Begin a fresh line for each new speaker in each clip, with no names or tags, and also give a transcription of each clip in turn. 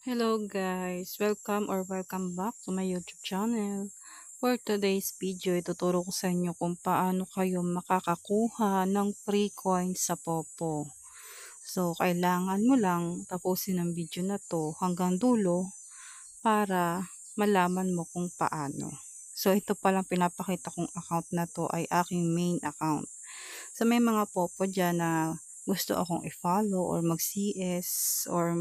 Hello guys! Welcome back to my YouTube channel. For today's video, ituturo ko sa inyo kung paano kayo makakakuha ng free coins sa Popo. So, kailangan mo lang tapusin ang video na to hanggang dulo para malaman mo kung paano. So, ito palang pinapakita kong account na to ay aking main account. So, may mga Popo dyan na gusto akong i-follow or mag-CS or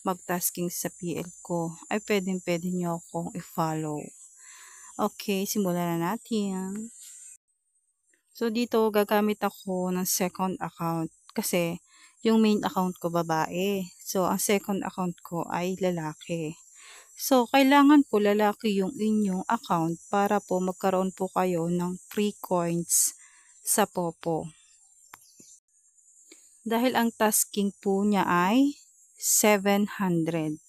mag-tasking sa PL ko, ay pwedeng-pwede nyo akong i-follow. Okay, simulan na natin. So, dito gagamit ako ng second account kasi yung main account ko babae. So, ang second account ko ay lalaki. So, kailangan po lalaki yung inyong account para po magkaroon po kayo ng free coins sa Popo. Dahil ang tasking po niya ay 700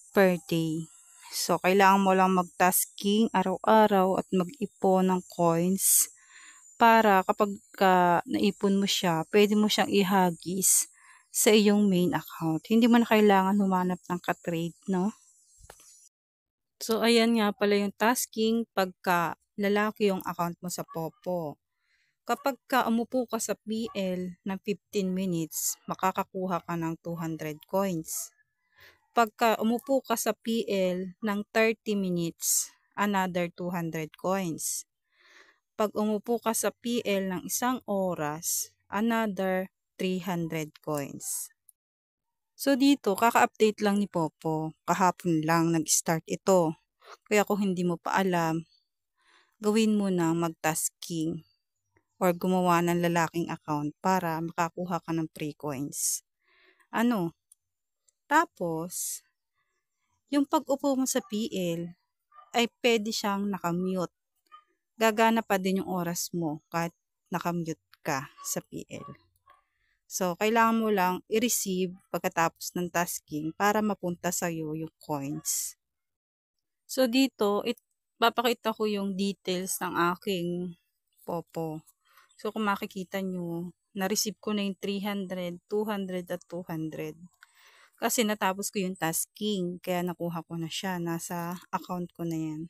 per day. So, kailangan mo lang mag-tasking araw-araw at mag-ipon ng coins para kapag naipon mo siya, pwede mo siyang ihagis sa iyong main account. Hindi mo na kailangan humanap ng ka-trade, no? So, ayan nga pala yung tasking pagka lalaki yung account mo sa Popo. Kapag umupo ka sa PL ng 15 minutes, makakakuha ka ng 200 coins. Pagka umupo ka sa PL ng 30 minutes, another 200 coins. Pag umupo ka sa PL ng isang oras, another 300 coins. So dito, kaka-update lang ni Popo. Kahapon lang nag-start ito. Kaya kung hindi mo pa alam, gawin mo na mag-tasking or gumawa ng lalaking account para makakuha ka ng free coins. Tapos, yung pag-upo mo sa PL, ay pwede siyang nakamute. Gagana pa din yung oras mo kahit nakamute ka sa PL. So, kailangan mo lang i-receive pagkatapos ng tasking para mapunta sa'yo yung coins. So, dito, papakita ko yung details ng aking Popo. So, kung makikita nyo, na-receive ko na yung 300, 200 at 200. Kasi natapos ko yung tasking, kaya nakuha ko na siya. Nasa account ko na yan.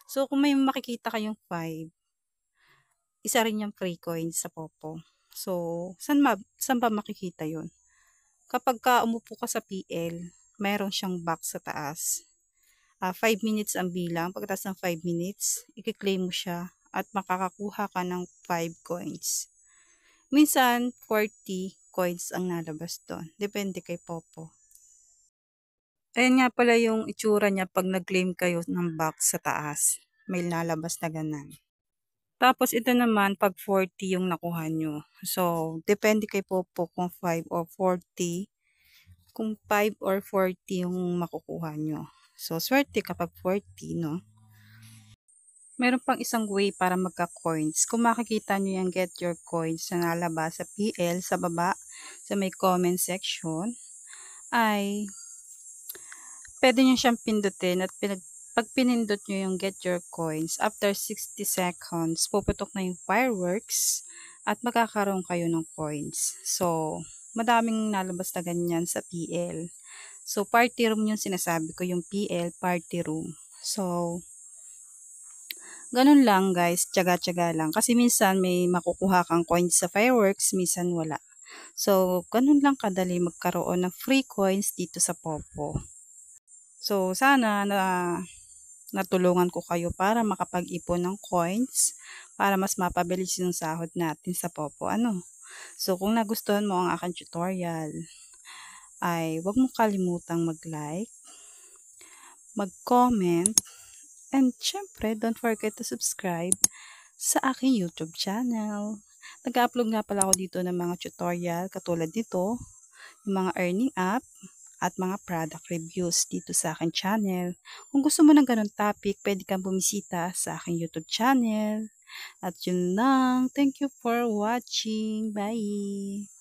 So, kung may makikita kayong 5, isa rin yung free coins sa Popo. So, saan ba makikita yun? Kapag umupo ka sa PL, mayroon siyang box sa taas. 5 minutes ang bilang. Pagkatapos ng 5 minutes, i-claim mo siya at makakakuha ka ng 5 coins. Minsan, 40 coins ang nalabas doon. Depende kay Popo. Ayan nga pala yung itsura niya pag nag-claim kayo ng box sa taas. May lalabas na ganan. Tapos ito naman pag 40 yung nakuha nyo. So, depende kay Popo kung 5 or 40. Kung 5 or 40 yung makukuha nyo. So, swerte kapag 40, no? Meron pang isang way para magka-coins. Kung makikita nyo yung get your coins na nalabas sa PL sa baba, sa may comment section, ay pwede nyo siyang pindutin at pag pinindot nyo yung get your coins, after 60 seconds, puputok na yung fireworks at magkakaroon kayo ng coins. So, madaming nalabas na ganyan sa PL. So, party room yung sinasabi ko, yung PL party room. So, ganun lang guys, tiyaga-tiyaga lang. Kasi minsan may makukuha kang coins sa fireworks, minsan wala. So, ganun lang kadali magkaroon ng free coins dito sa Popo. So, sana na natulungan ko kayo para makapag-ipon ng coins para mas mapabilis yung sahod natin sa Popo. So, kung nagustuhan mo ang aking tutorial, ay huwag mo kalimutang mag-like, mag-comment, and syempre, don't forget to subscribe sa aking YouTube channel. Nag-upload nga pala ako dito ng mga tutorial katulad nito, yung mga earning app, at mga product reviews dito sa aking channel. Kung gusto mo ng ganun topic, pwede kang bumisita sa aking YouTube channel. At yun lang. Thank you for watching. Bye!